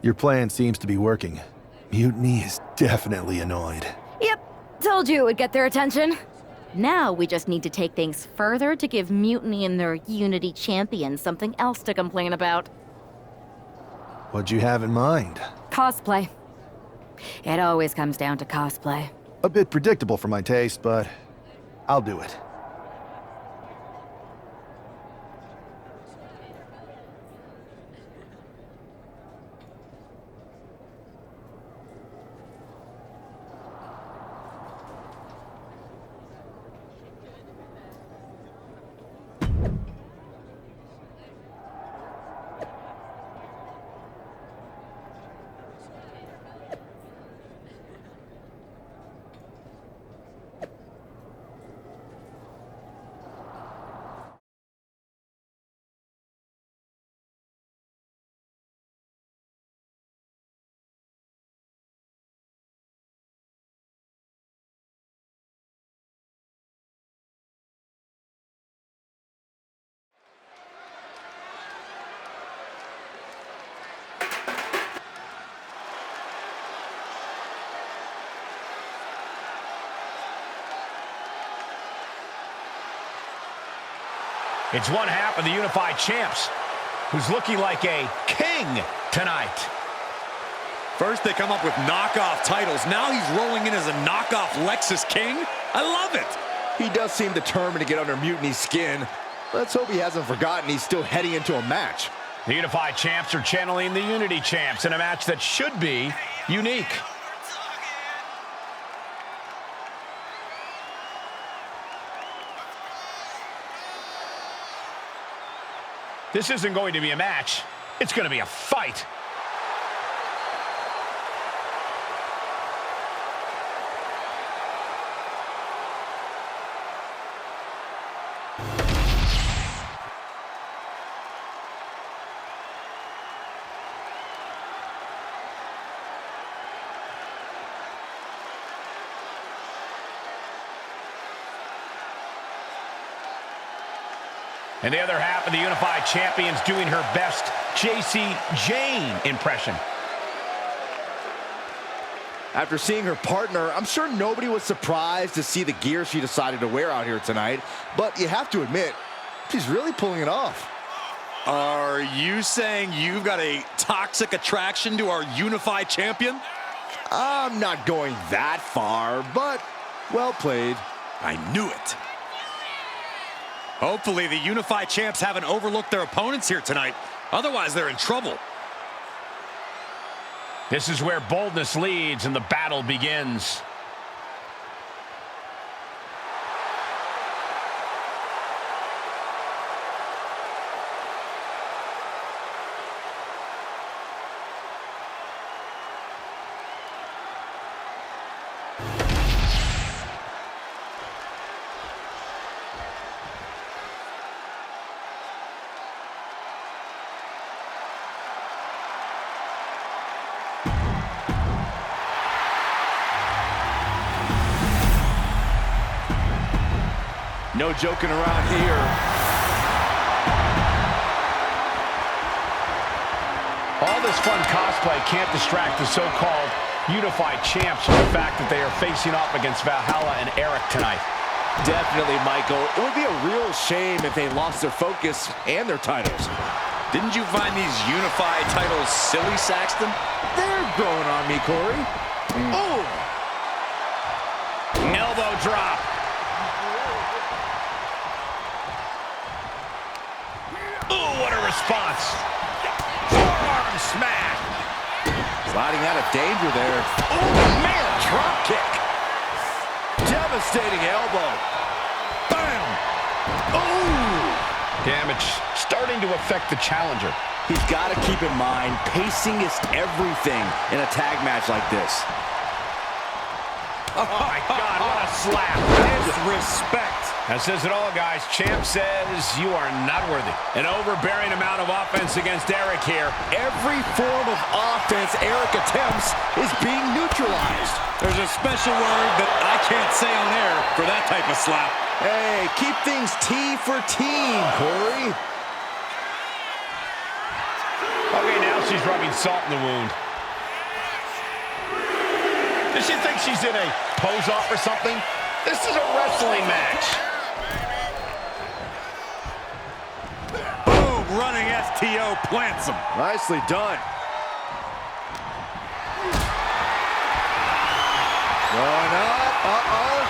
Your plan seems to be working. Mutiny is definitely annoyed. Yep, told you it would get their attention. Now we just need to take things further to give Mutiny and their Unity champions something else to complain about. What'd you have in mind? Cosplay. It always comes down to cosplay. A bit predictable for my taste, but I'll do it. It's one half of the Unified Champs, who's looking like a king tonight. First they come up with knockoff titles. Now he's rolling in as a knockoff Lexus King. I love it. He does seem determined to get under Mutiny's skin. Let's hope he hasn't forgotten he's still heading into a match. The Unified Champs are channeling the Unity Champs in a match that should be unique. This isn't going to be a match. It's going to be a fight. And the other half of the Unified Champions doing her best JC Jane impression. After seeing her partner, I'm sure nobody was surprised to see the gear she decided to wear out here tonight. But you have to admit, she's really pulling it off. Are you saying you've got a toxic attraction to our Unified Champion? I'm not going that far, but well played. I knew it. Hopefully the Unified Champs haven't overlooked their opponents here tonight. Otherwise, they're in trouble. This is where boldness leads and the battle begins. No joking around here. All this fun cosplay can't distract the so-called Unified Champs from the fact that they are facing off against Valhalla and Eric tonight. Definitely, Michael. It would be a real shame if they lost their focus and their titles. Didn't you find these Unified titles silly, Saxton? They're growing on me, Corey. Oh! Elbow drop. Oh, what a response. Forearm smash. Sliding out of danger there. Oh, man, drop kick. Devastating elbow. Bam! Oh! Damage starting to affect the challenger. He's got to keep in mind, pacing is everything in a tag match like this. Oh, my God, what a slap. Disrespect. That says it all, guys. Champ says you are not worthy. An overbearing amount of offense against Eric here. Every form of offense Eric attempts is being neutralized. There's a special word that I can't say on air for that type of slap. Hey, keep things T for team, Corey. Okay, now she's rubbing salt in the wound. Does she think she's in a pose-off or something? This is a wrestling match. Boom, running STO plants him. Nicely done. Going up. Uh-oh.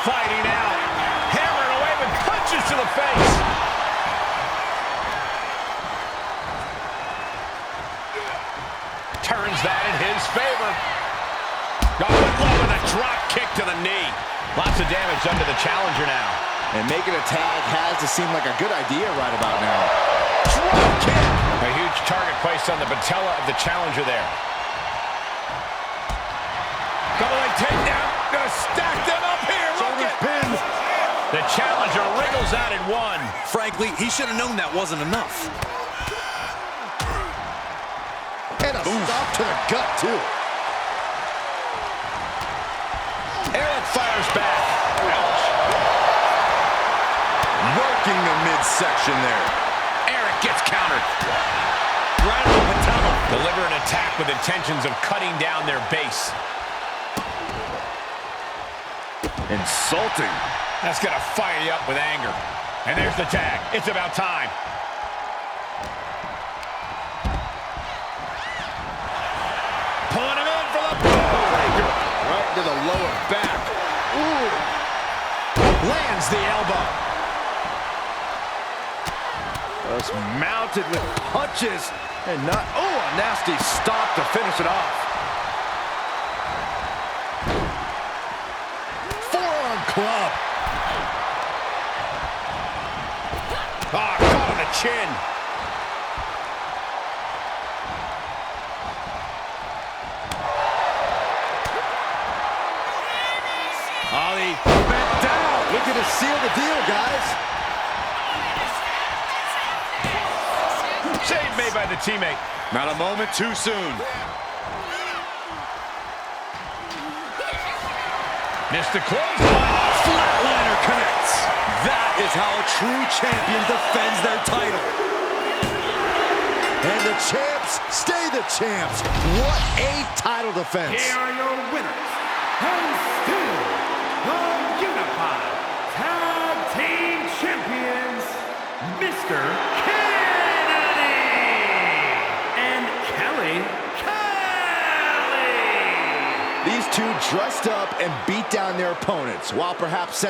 Fighting out. Hammering away with punches to the face. Turns that in his favor. Oh, with a drop kick to the knee. Lots of damage done to the challenger now. And making a tag has to seem like a good idea right about now. Drop kick. A huge target placed on the patella of the challenger there. Double leg takedown. Gonna stack them up here. Look at Pin. the challenger wriggles out in one. Frankly, he should have known that wasn't enough. And a stop to the gut, too. Eric fires back. Ouch. Working the midsection there. Eric gets countered. Right on the patella. Deliver an attack with intentions of cutting down their base. Insulting. That's gonna fire you up with anger. And there's the tag. It's about time. Pulling him in for the breaker. Right to the lower back. Ooh. Lands the elbow. Just mounted with punches. And not, oh, a nasty stop to finish it off. Forearm club. Ah, caught on the chin. Ollie bent down. Looking to seal the deal, guys. Save made by the teammate. Not a moment too soon. Missed the clothesline. Flatliner connects. That is how a true champion defends their title. And the champs stay the champs. What a title defense. Here are your winners, and still the Unified Tag Team Champions, Mr. Kennedy and Kelly Kelly. These two dressed up and beat down their opponents, while perhaps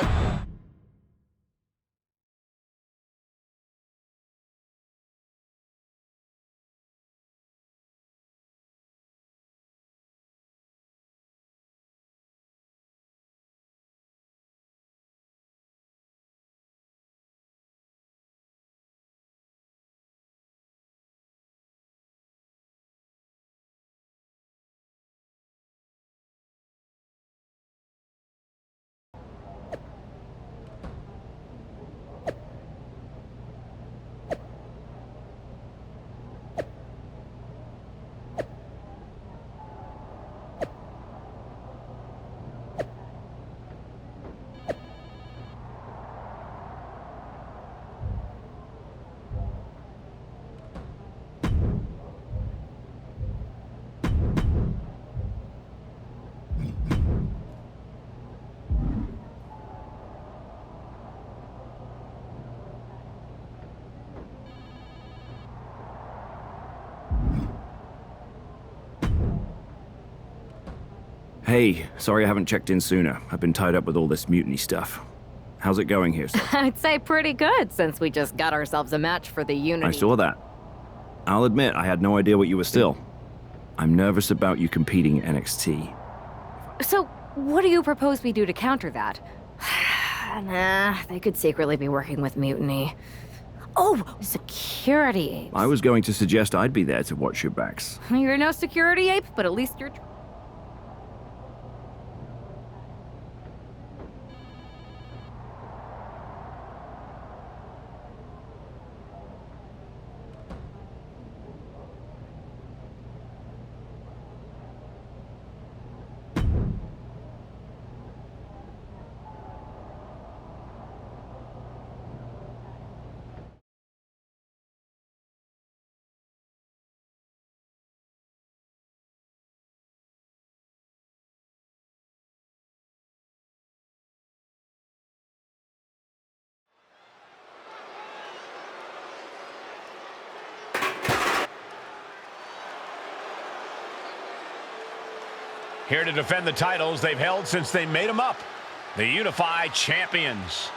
Hey, sorry I haven't checked in sooner. I've been tied up with all this mutiny stuff. How's it going here, sir? I'd say pretty good, since we just got ourselves a match for the Unity. I saw that. I'll admit, I had no idea what you were still. I'm nervous about you competing in NXT. So, what do you propose we do to counter that? Nah, they could secretly be working with Mutiny. Oh, security apes. I was going to suggest I'd be there to watch your backs. You're no security ape, but at least you're... Here to defend the titles they've held since they made them up, the Unified Champions.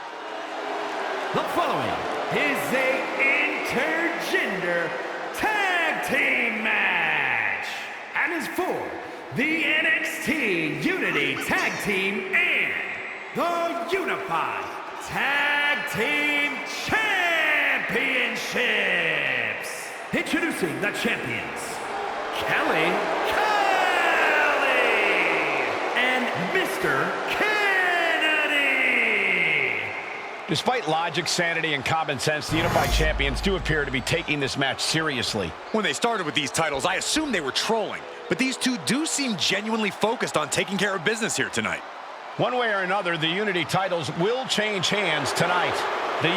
The following is a intergender tag team match and is for the NXT Unity Tag Team and the Unified Tag Team Championships. Introducing the champions, Kelly and Mr. Kennedy. Despite logic, sanity, and common sense, the Unified Champions do appear to be taking this match seriously. When they started with these titles, I assumed they were trolling. But these two do seem genuinely focused on taking care of business here tonight. One way or another, the Unity titles will change hands tonight. The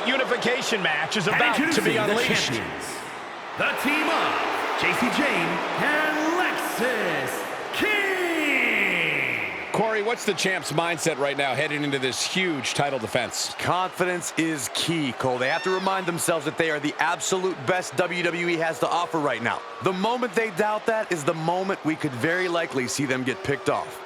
Unification match is about to be unleashed. The team of JC Jane and Lexis King. Corey, what's the champ's mindset right now heading into this huge title defense? Confidence is key, Cole. They have to remind themselves that they are the absolute best WWE has to offer right now. The moment they doubt that is the moment we could very likely see them get picked off.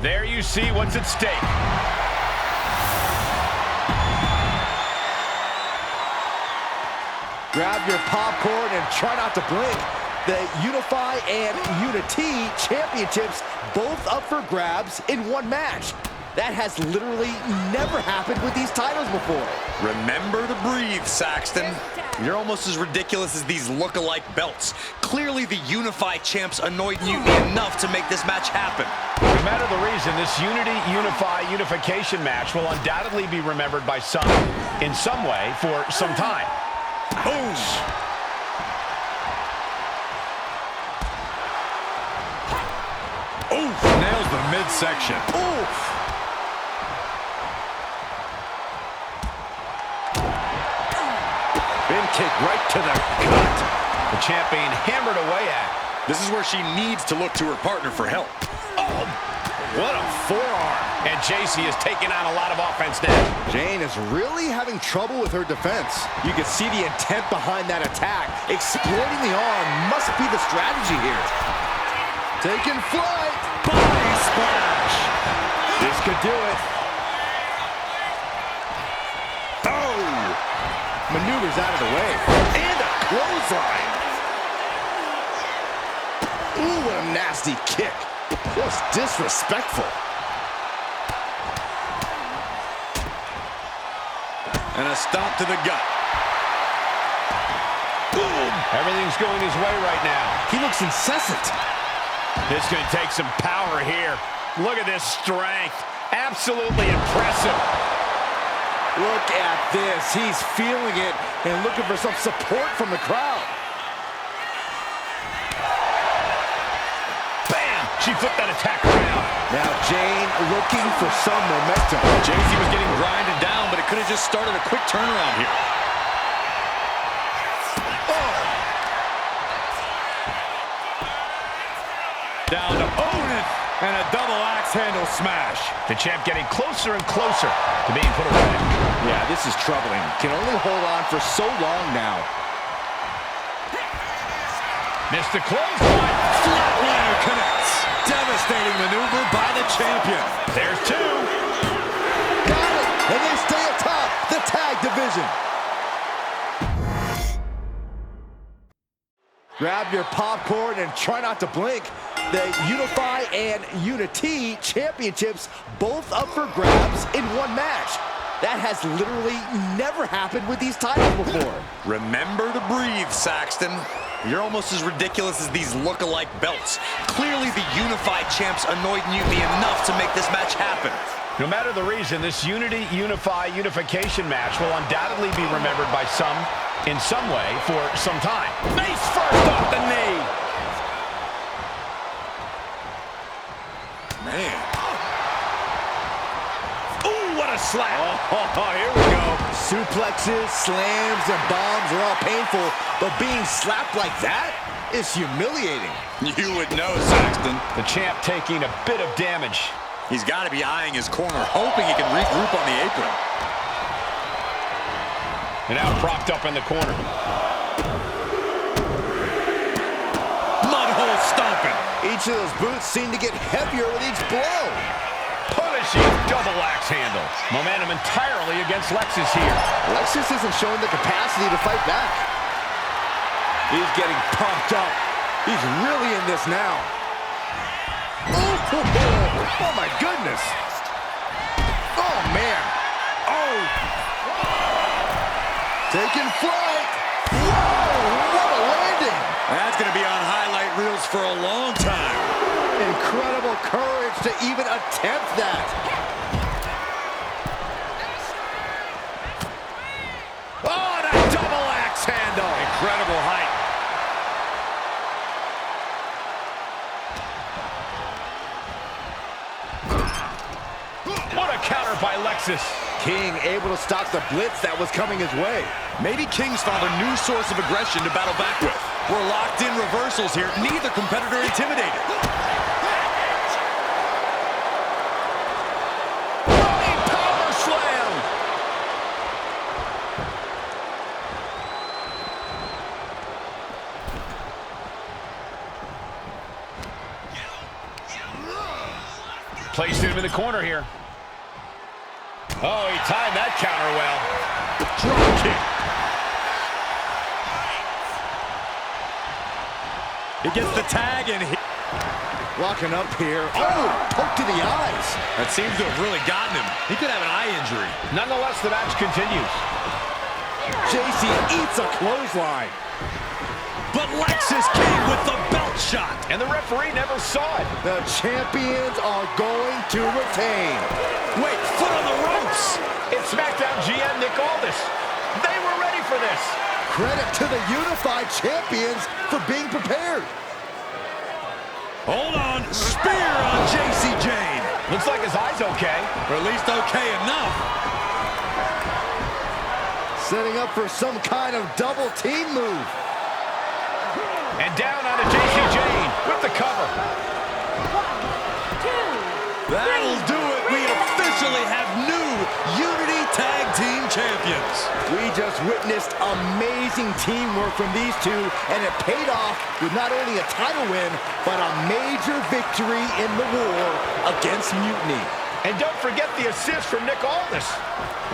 There you see what's at stake. Grab your popcorn and try not to blink. The Unify and Unity Championships both up for grabs in one match. That has literally never happened with these titles before. Remember to breathe, Saxton. You're almost as ridiculous as these look-alike belts. Clearly, the Unified Champs annoyed Mutiny enough to make this match happen. No matter the reason, this Unification match will undoubtedly be remembered by some, in some way, for some time. Boom! Oof! Nails the midsection. Oof! Bin kick right to the gut. The champion hammered away at. This is where she needs to look to her partner for help. Oh, what a forearm. And JC is taking on a lot of offense now. Jane is really having trouble with her defense. You can see the intent behind that attack. Exploiting the arm must be the strategy here. Taking flight. Body splash. This could do it. Oh! Maneuvers out of the way. And a clothesline. Ooh, what a nasty kick. Just disrespectful. And a stomp to the gut. Boom. Everything's going his way right now. He looks incessant. This is going to take some power here. Look at this strength. Absolutely impressive. Look at this. He's feeling it and looking for some support from the crowd. Bam! She flipped that attack around. Now Jane looking for some momentum. JC was getting grinded down, but it could have just started a quick turnaround here. Oh! Down to opponent and a double axe handle smash. The champ getting closer and closer to being put away. Yeah, this is troubling. Can only hold on for so long now. Missed the clothesline. Flatliner connects. Devastating maneuver by the champion. There's two. Got it! And they stay atop the tag division. Grab your popcorn and try not to blink. The Unify and Unity Championships both up for grabs in one match. That has literally never happened with these titles before. Remember to breathe, Saxton. You're almost as ridiculous as these look-alike belts. Clearly, the Unified Champs annoyed Mutiny enough to make this match happen. No matter the reason, this unification match will undoubtedly be remembered by some in some way for some time. Face first off the knee. Man. Ooh, what a slap. Oh, here we go. Suplexes, slams, and bombs are all painful, but being slapped like that is humiliating. You would know, Saxton. The champ taking a bit of damage. He's got to be eyeing his corner, hoping he can regroup on the apron. And now propped up in the corner. Mudhole stomping. Each of those boots seem to get heavier with each blow. Punishing double axe handle. Momentum entirely against Lexus here. Lexus isn't showing the capacity to fight back. He's getting pumped up. He's really in this now. Oh my goodness. Oh, man. Oh. Taking flight. Whoa, what a landing. That's going to be on highlight reels for a long time. Incredible courage to even attempt that. Oh, that double axe handle. Incredible height. What a counter by Lexus. King able to stop the blitz that was coming his way. Maybe King's found a new source of aggression to battle back with. We're locked in reversals here. Neither competitor intimidated. Running power slam. Placed him in the corner here. Oh, he timed that counter well. Drop kick. He gets the tag and Locking up here. Oh, poke to the eyes. that seems to have really gotten him. He could have an eye injury. Nonetheless, the match continues. JC eats a clothesline. But Lexus came with the belt shot. And the referee never saw it. The champions are going to retain. Wait, foot on the ropes. It's SmackDown GM Nick Aldis. They were ready for this. Credit to the unified champions for being prepared. Hold on. Spear on JC Jane. Looks like his eye's okay. Or at least okay enough. Setting up for some kind of double team move. And down onto JC Jane with the cover. That'll do it. We officially have new Unity Tag Team Champions. We just witnessed amazing teamwork from these two, and it paid off with not only a title win, but a major victory in the war against Mutiny. And don't forget the assist from Nick Aldis.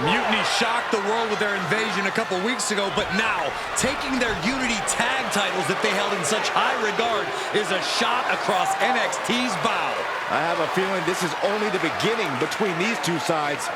Mutiny shocked the world with their invasion a couple weeks ago, but now taking their Unity Tag titles that they held in such high regard is a shot across NXT's bow. I have a feeling this is only the beginning between these two sides.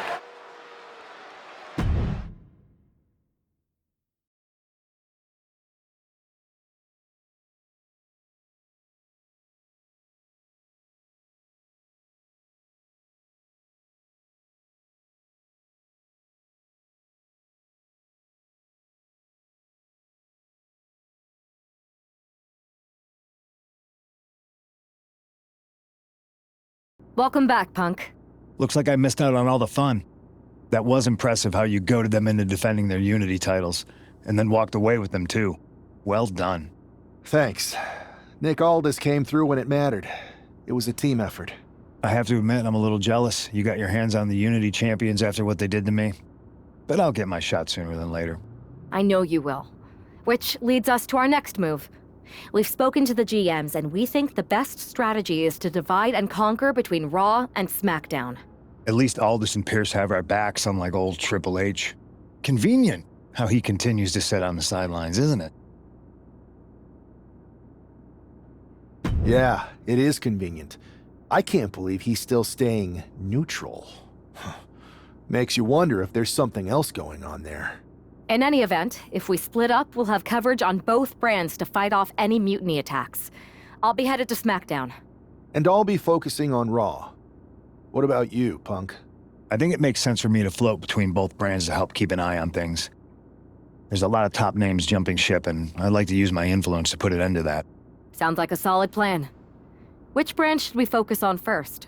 Welcome back, Punk. Looks like I missed out on all the fun. That was impressive how you goaded them into defending their Unity titles, and then walked away with them too. Well done. Thanks. Nick Aldis came through when it mattered. It was a team effort. I have to admit, I'm a little jealous. You got your hands on the Unity champions after what they did to me. But I'll get my shot sooner than later. I know you will. Which leads us to our next move. We've spoken to the GMs, and we think the best strategy is to divide and conquer between Raw and SmackDown. At least Aldis and Pierce have our backs, unlike old Triple H. Convenient how he continues to sit on the sidelines, isn't it? Yeah, it is convenient. I can't believe he's still staying neutral. Makes you wonder if there's something else going on there. In any event, if we split up, we'll have coverage on both brands to fight off any mutiny attacks. I'll be headed to SmackDown. And I'll be focusing on Raw. What about you, Punk? I think it makes sense for me to float between both brands to help keep an eye on things. There's a lot of top names jumping ship, and I'd like to use my influence to put an end to that. Sounds like a solid plan. Which brand should we focus on first?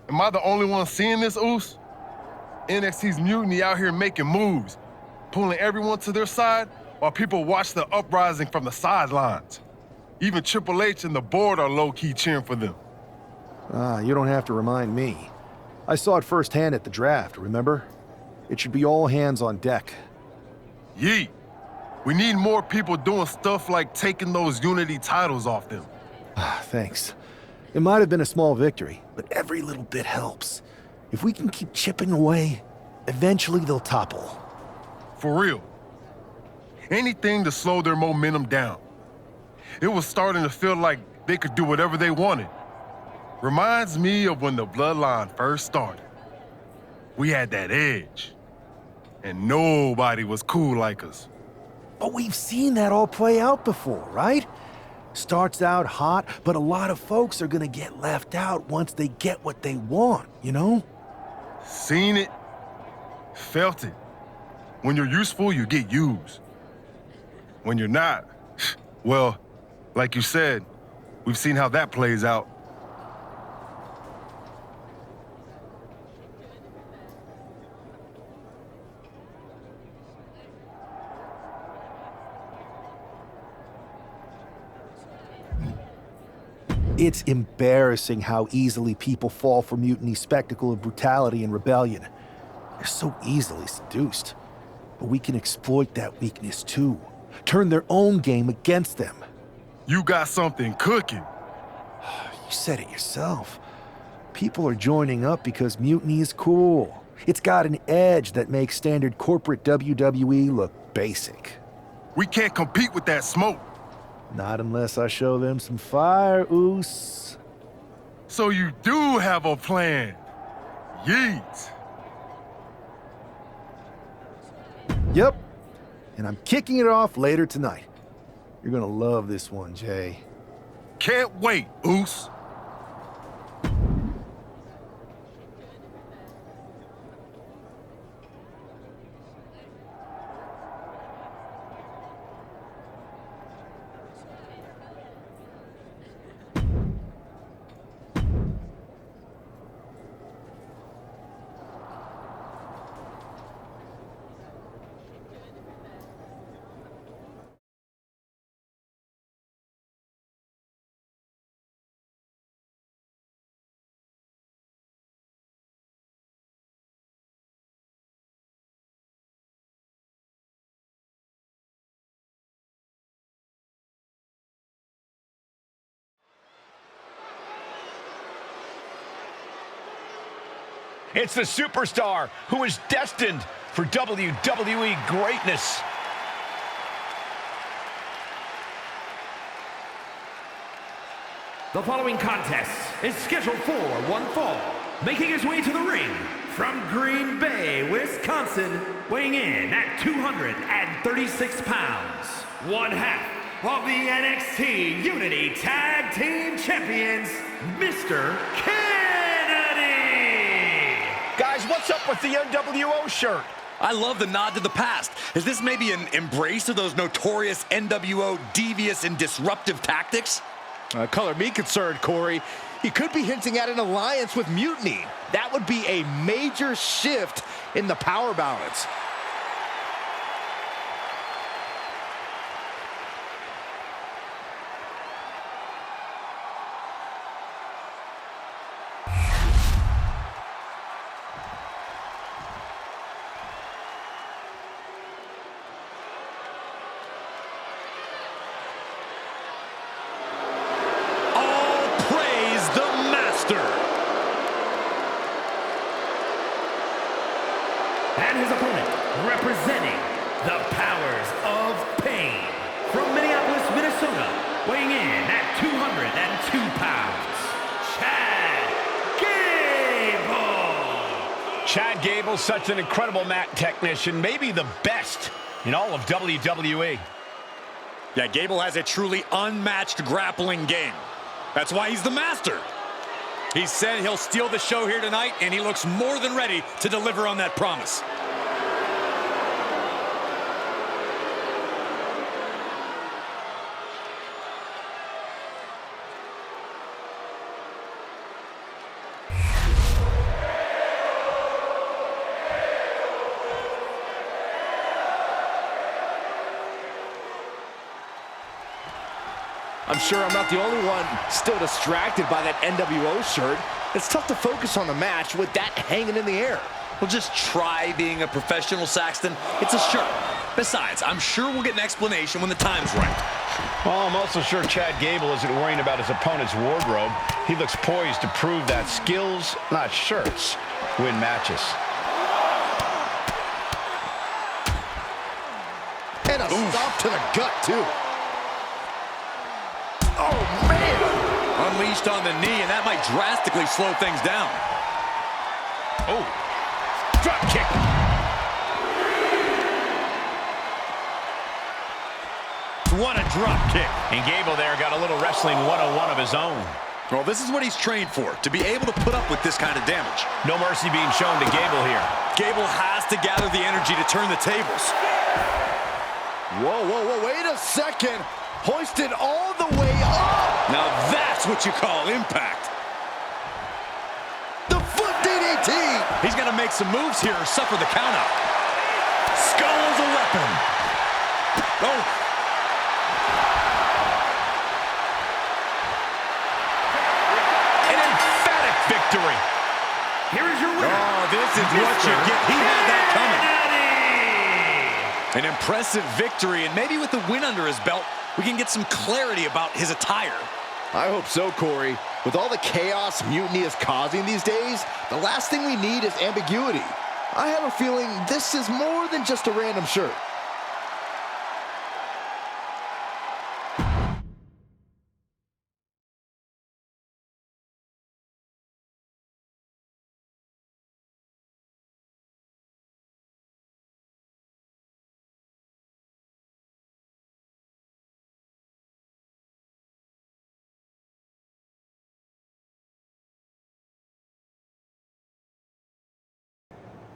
Am I the only one seeing this, Oos? NXT's mutiny out here making moves, pulling everyone to their side while people watch the uprising from the sidelines. Even Triple H and the board are low-key cheering for them. You don't have to remind me. I saw it firsthand at the draft, remember? It should be all hands on deck. Yeet. We need more people doing stuff like taking those Unity titles off them. Thanks. It might have been a small victory, but every little bit helps. If we can keep chipping away, eventually they'll topple. For real. Anything to slow their momentum down. It was starting to feel like they could do whatever they wanted. Reminds me of when the Bloodline first started. We had that edge. And nobody was cool like us. But we've seen that all play out before, right? Starts out hot, but a lot of folks are gonna get left out once they get what they want, you know? Seen it, felt it. When you're useful, you get used. When you're not, well, like you said, we've seen how that plays out. It's embarrassing how easily people fall for Mutiny's spectacle of brutality and rebellion. They're so easily seduced. But we can exploit that weakness too. Turn their own game against them. You got something cooking. You said it yourself. People are joining up because Mutiny is cool. It's got an edge that makes standard corporate WWE look basic. We can't compete with that smoke. Not unless I show them some fire, Oos. So you do have a plan. Yeet. Yep. And I'm kicking it off later tonight. You're gonna love this one, Jay. Can't wait, Oos. It's the superstar who is destined for WWE greatness. The following contest is scheduled for one fall. Making his way to the ring from Green Bay, Wisconsin, weighing in at 236 pounds, one half of the NXT Unity Tag Team Champions, Mr. Kennedy! Guys, what's up with the nWo shirt? I love the nod to the past. Is this maybe an embrace of those notorious nWo devious and disruptive tactics? Color me concerned, Corey. He could be hinting at an alliance with Mutiny. That would be a major shift in the power balance. And his opponent, representing the Powers of Pain, from Minneapolis, Minnesota, weighing in at 202 pounds, Chad Gable! Chad Gable's such an incredible mat technician, maybe the best in all of WWE. Yeah, Gable has a truly unmatched grappling game. That's why he's the master. He said he'll steal the show here tonight, and he looks more than ready to deliver on that promise. I'm sure I'm not the only one still distracted by that nWo shirt. It's tough to focus on the match with that hanging in the air. Well, just try being a professional, Saxton. It's a shirt. Besides, I'm sure we'll get an explanation when the time's right. Well, I'm also sure Chad Gable isn't worrying about his opponent's wardrobe. He looks poised to prove that skills, not shirts, win matches. And a stop to the gut, too. Oh, man! Unleashed on the knee, and that might drastically slow things down. Oh, drop kick. What a drop kick. And Gable there got a little wrestling 101 of his own. Well, this is what he's trained for, to be able to put up with this kind of damage. No mercy being shown to Gable here. Gable has to gather the energy to turn the tables. Whoa, whoa, whoa, wait a second. Hoisted all the way up. Now that's what you call impact. The foot DDT. He's got to make some moves here or suffer the countout. Skull is a weapon. Oh. An emphatic victory. Here is your winner. Oh, this is what you get. He had that coming. An impressive victory, and maybe with the win under his belt, we can get some clarity about his attire. I hope so, Corey. With all the chaos Mutiny is causing these days, the last thing we need is ambiguity. I have a feeling this is more than just a random shirt.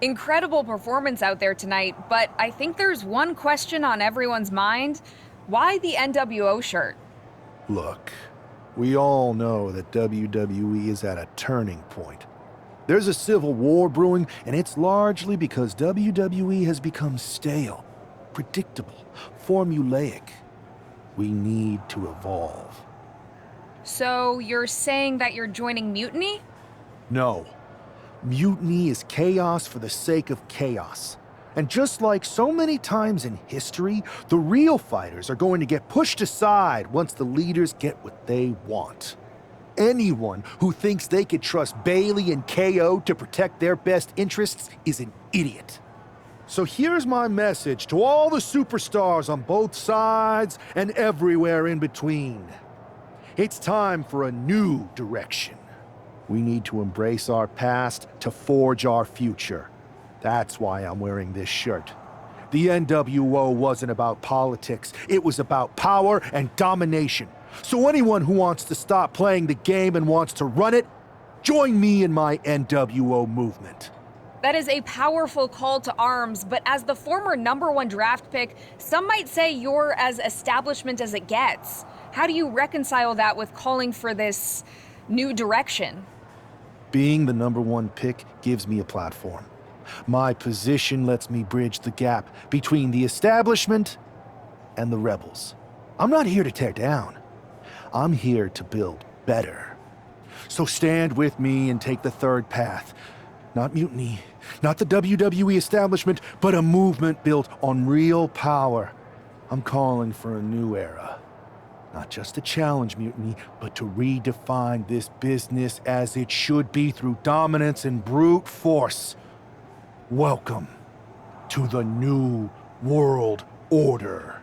Incredible performance out there tonight, but I think there's one question on everyone's mind. Why the nWo shirt? Look, we all know that WWE is at a turning point. There's a civil war brewing, and it's largely because WWE has become stale, predictable, formulaic. We need to evolve. So you're saying that you're joining Mutiny? No. Mutiny is chaos for the sake of chaos. And just like so many times in history, the real fighters are going to get pushed aside once the leaders get what they want. Anyone who thinks they could trust Bayley and KO to protect their best interests is an idiot. So here's my message to all the superstars on both sides and everywhere in between. It's time for a new direction. We need to embrace our past to forge our future. That's why I'm wearing this shirt. The nWo wasn't about politics. It was about power and domination. So anyone who wants to stop playing the game and wants to run it, join me in my nWo movement. That is a powerful call to arms, but as the former #1 draft pick, some might say you're as establishment as it gets. How do you reconcile that with calling for this new direction? Being the #1 pick gives me a platform. My position lets me bridge the gap between the establishment and the rebels. I'm not here to tear down. I'm here to build better. So stand with me and take the third path. Not mutiny, not the WWE establishment, but a movement built on real power. I'm calling for a new era. Not just to challenge mutiny, but to redefine this business as it should be through dominance and brute force. Welcome to the New World Order.